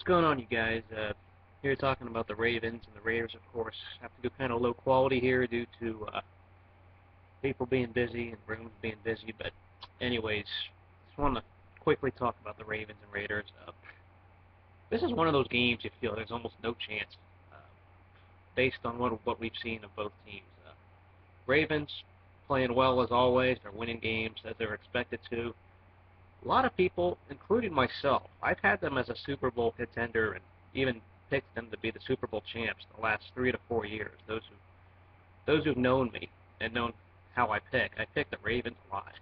What's going on, you guys? Here talking about the Ravens and the Raiders, of course. Have to go kind of low quality here due to people being busy and rooms being busy. But anyways, just want to quickly talk about the Ravens and Raiders. This is one of those games you feel there's almost no chance uh, based on what we've seen of both teams. Ravens playing well as always. They're winning games as they're expected to. A lot of people, including myself, I've had them as a Super Bowl contender and even picked them to be the Super Bowl champs the last 3 to 4 years. Those who've known me and known how I pick the Ravens a lot.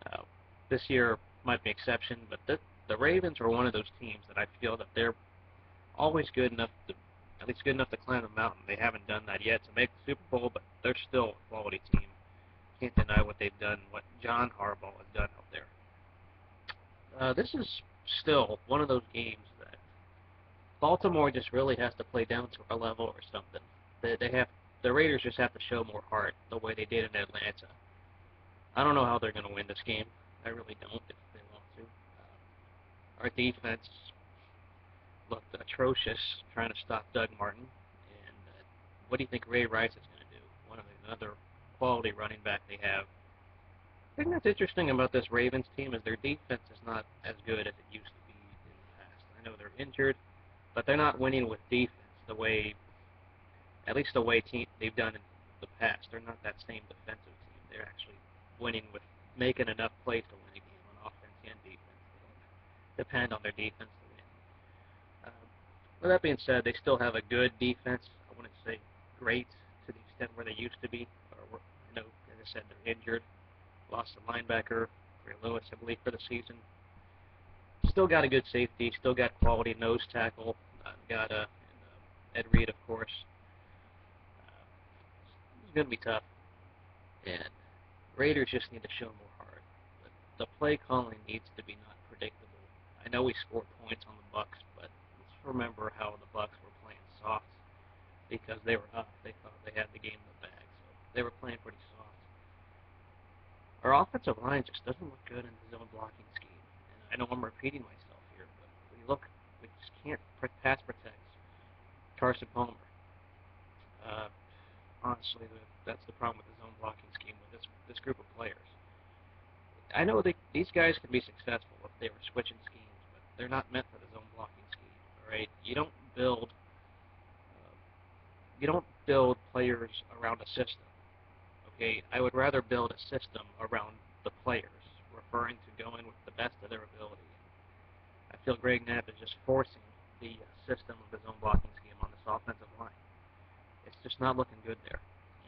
Uh, this year might be an exception, but the Ravens are one of those teams that I feel that they're always good enough to, at least good enough to climb the mountain. They haven't done that yet to make the Super Bowl, but they're still a quality team. Can't deny what they've done, what John Harbaugh has done out there. This is still one of those games that Baltimore just really has to play down to our level or something. The Raiders just have to show more heart the way they did in Atlanta. I don't know how they're going to win this game. I really don't if they want to. Our defense looked atrocious trying to stop Doug Martin. And what do you think Ray Rice is going to do? Another quality running back they have. The thing that's interesting about this Ravens team is their defense is not as good as it used to be in the past. I know they're injured, but they're not winning with defense the way, at least the way they've done in the past. They're not that same defensive team. They're actually winning with making enough plays to win a game on offense and defense. They don't depend on their defense to win. With that being said, they still have a good defense. I wouldn't say great to the extent where they used to be. I know, as I said, they're injured. Lost a linebacker, Ray Lewis, I believe, for the season. Still got a good safety. Still got quality nose tackle. Got Ed Reed, of course. It's going to be tough. And Raiders just need to show more heart. But the play calling needs to be not predictable. I know we scored points on the Bucs, but let's remember how the Bucs were playing soft because they were up. They thought they had the game in the bag, so they were playing pretty soft. Our offensive line just doesn't look good in the zone blocking scheme. And I know I'm repeating myself here, but we just can't pass protect Carson Palmer. Honestly, that's the problem with the zone blocking scheme with this group of players. I know these guys can be successful if they were switching schemes, but they're not meant for the zone blocking scheme. All right, you don't build players around a system. Okay, I would rather build a system around the players, referring to going with the best of their ability. I feel Greg Knapp is just forcing the system of his own blocking scheme on this offensive line. It's just not looking good there.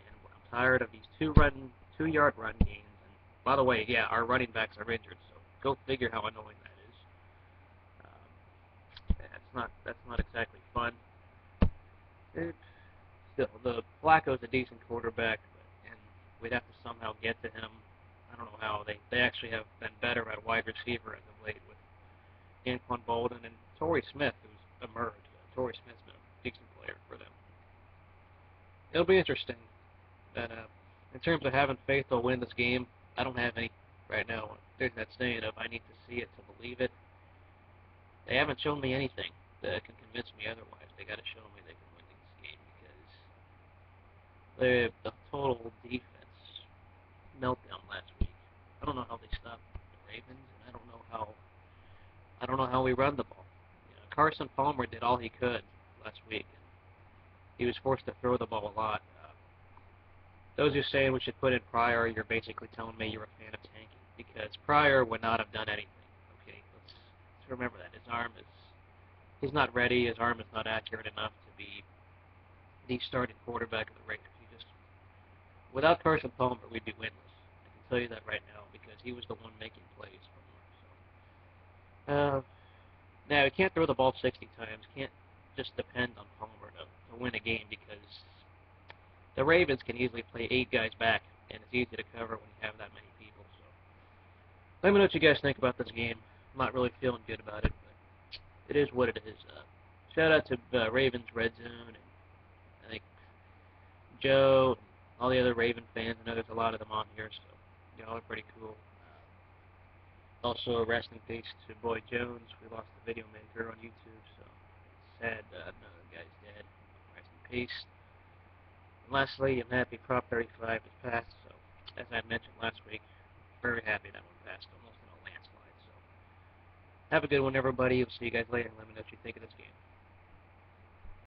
And I'm tired of these 2-yard run gains. And by the way, yeah, our running backs are injured, so go figure how annoying that is. That's not exactly fun. Still, the Flacco's a decent quarterback, and we'd have to somehow get to him. I don't know how. They actually have been better at wide receiver as of late with Anquan Bolden and Torrey Smith, who's emerged. Torrey Smith's been a decent player for them. It'll be interesting. That in terms of having faith they'll win this game, I don't have any right now. There's that saying of I need to see it to believe it. They haven't shown me anything that can convince me otherwise. They got to show me they can win this game because the total defense meltdown last week. I don't know how they stopped the Ravens, and I don't know how we run the ball. Carson Palmer did all he could last week. And he was forced to throw the ball a lot. Those who say we should put in Pryor, you're basically telling me you're a fan of tanking because Pryor would not have done anything. Okay, let's remember that he's not ready. His arm is not accurate enough to be the starting quarterback of the Raiders. Without Carson Palmer, we'd be winless. I can tell you that right now because he was the one making plays for him. Now, he can't throw the ball 60 times. Can't just depend on Palmer to win a game because the Ravens can easily play 8 guys back, and it's easy to cover when you have that many people. So, let me know what you guys think about this game. I'm not really feeling good about it, but it is what it is. Shout out to Ravens Red Zone, and I think Joe, and all the other Raven fans. I know there's a lot of them on here, so y'all are pretty cool. Also, a rest in peace to Boy Jones. We lost the video maker on YouTube, so sad another guy's dead. Rest in peace. And lastly, I'm happy Prop 35 is passed, so as I mentioned last week, very happy that one passed, almost in a landslide. So have a good one, everybody. We'll see you guys later, and let me know what you think of this game.